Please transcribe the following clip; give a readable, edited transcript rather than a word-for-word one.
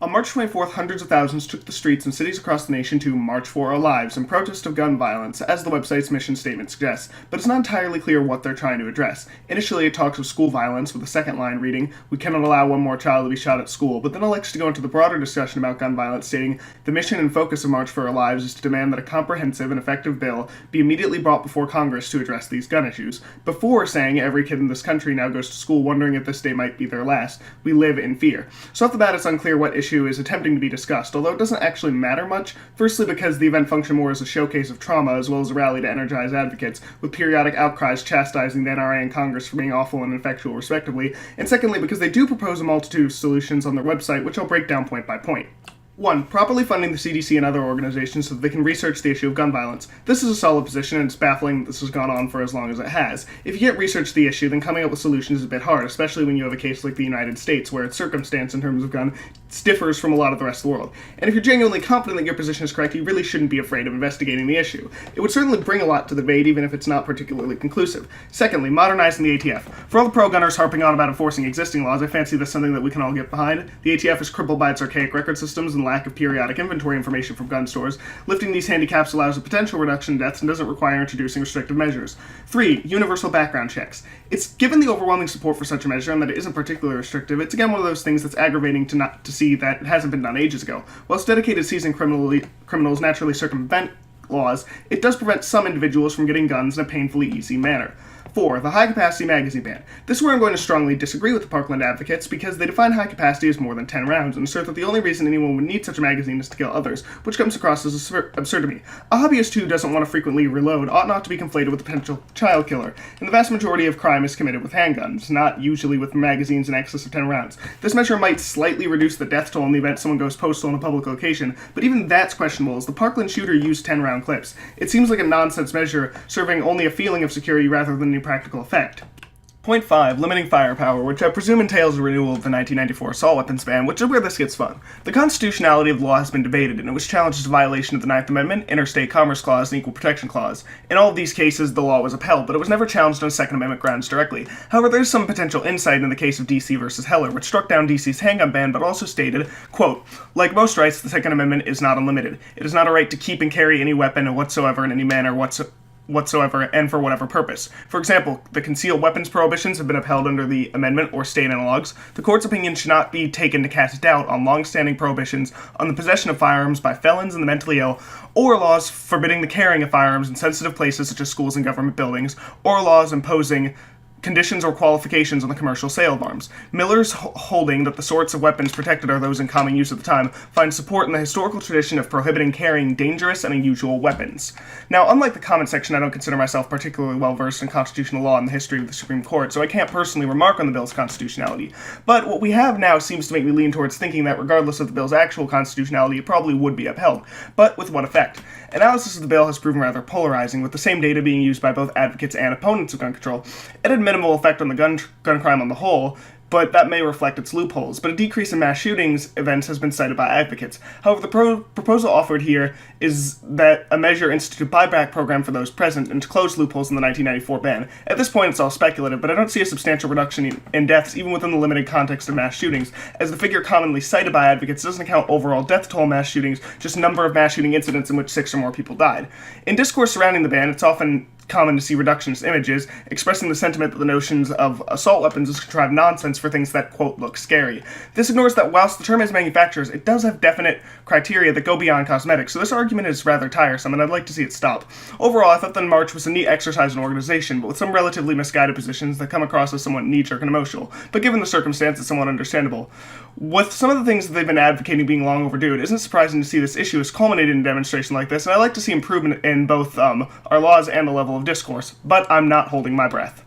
On March 24th, hundreds of thousands took the streets in cities across the nation to March for Our Lives in protest of gun violence, as the website's mission statement suggests, but it's not entirely clear what they're trying to address. Initially, it talks of school violence, with the second line reading, "We cannot allow one more child to be shot at school," but then elects to go into the broader discussion about gun violence, stating, "The mission and focus of March for Our Lives is to demand that a comprehensive and effective bill be immediately brought before Congress to address these gun issues," before saying every kid in this country now goes to school wondering if this day might be their last. We live in fear. So off the bat, it's unclear what issue is attempting to be discussed, although it doesn't actually matter much, firstly because the event functioned more as a showcase of trauma as well as a rally to energize advocates, with periodic outcries chastising the NRA and Congress for being awful and ineffectual respectively, and secondly because they do propose a multitude of solutions on their website, which I'll break down point by point. 1. Properly funding the CDC and other organizations so that they can research the issue of gun violence. This is a solid position, and it's baffling that this has gone on for as long as it has. If you can't research the issue, then coming up with solutions is a bit hard, especially when you have a case like the United States, where its circumstance in terms of gun differs from a lot of the rest of the world. And if you're genuinely confident that your position is correct, you really shouldn't be afraid of investigating the issue. It would certainly bring a lot to the debate, even if it's not particularly conclusive. Secondly, modernizing the ATF. For all the pro-gunners harping on about enforcing existing laws, I fancy this something that we can all get behind. The ATF is crippled by its archaic record systems and lack of periodic inventory information from gun stores. Lifting these handicaps allows a potential reduction in deaths and doesn't require introducing restrictive measures. 3. Universal background checks. It's given the overwhelming support for such a measure and that it isn't particularly restrictive. It's again one of those things that's aggravating to see that it hasn't been done ages ago. Whilst dedicated to seizing criminals naturally circumvent laws, it does prevent some individuals from getting guns in a painfully easy manner. 4. The high-capacity magazine ban. This is where I'm going to strongly disagree with the Parkland advocates because they define high capacity as more than 10 rounds and assert that the only reason anyone would need such a magazine is to kill others, which comes across as absurd to me. A hobbyist who doesn't want to frequently reload ought not to be conflated with a potential child killer, and the vast majority of crime is committed with handguns, not usually with magazines in excess of 10 rounds. This measure might slightly reduce the death toll in the event someone goes postal in a public location, but even that's questionable as the Parkland shooter used 10-round clips. It seems like a nonsense measure serving only a feeling of security rather than any practical effect. Point 5. Limiting firepower, which I presume entails a renewal of the 1994 assault weapons ban, which is where this gets fun. The constitutionality of the law has been debated, and it was challenged as a violation of the Ninth Amendment, Interstate Commerce Clause, and Equal Protection Clause. In all of these cases, the law was upheld, but it was never challenged on Second Amendment grounds directly. However, there is some potential insight in the case of D.C. versus Heller, which struck down D.C.'s handgun ban, but also stated, quote, "Like most rights, the Second Amendment is not unlimited. It is not a right to keep and carry any weapon whatsoever in any manner whatsoever and for whatever purpose. For example, the concealed weapons prohibitions have been upheld under the amendment or state analogs. The court's opinion should not be taken to cast doubt on long-standing prohibitions on the possession of firearms by felons and the mentally ill, or laws forbidding the carrying of firearms in sensitive places such as schools and government buildings, or laws imposing conditions or qualifications on the commercial sale of arms. Miller's holding that the sorts of weapons protected are those in common use at the time finds support in the historical tradition of prohibiting carrying dangerous and unusual weapons. Now, unlike the comment section, I don't consider myself particularly well-versed in constitutional law and the history of the Supreme Court, so I can't personally remark on the bill's constitutionality. But what we have now seems to make me lean towards thinking that regardless of the bill's actual constitutionality, it probably would be upheld. But with what effect? Analysis of the bill has proven rather polarizing, with the same data being used by both advocates and opponents of gun control. It had minimal effect on the gun crime on the whole, but that may reflect its loopholes. But a decrease in mass shootings events has been cited by advocates. However, the proposal offered here is that a measure institute a buyback program for those present and to close loopholes in the 1994 ban. At this point, it's all speculative, but I don't see a substantial reduction in deaths even within the limited context of mass shootings, as the figure commonly cited by advocates doesn't account overall death toll mass shootings, just number of mass shooting incidents in which 6 or more people died. In discourse surrounding the ban, it's often common to see reductionist images expressing the sentiment that the notions of assault weapons is contrived nonsense for things that, quote, look scary. This ignores that whilst the term is manufacturers, it does have definite criteria that go beyond cosmetics, so this argument is rather tiresome, and I'd like to see it stop. Overall, I thought the march was a neat exercise in organization, but with some relatively misguided positions that come across as somewhat knee-jerk and emotional, but given the circumstances, somewhat understandable. With some of the things that they've been advocating being long overdue, it isn't surprising to see this issue has culminated in a demonstration like this, and I like to see improvement in both our laws and the level of discourse, but I'm not holding my breath.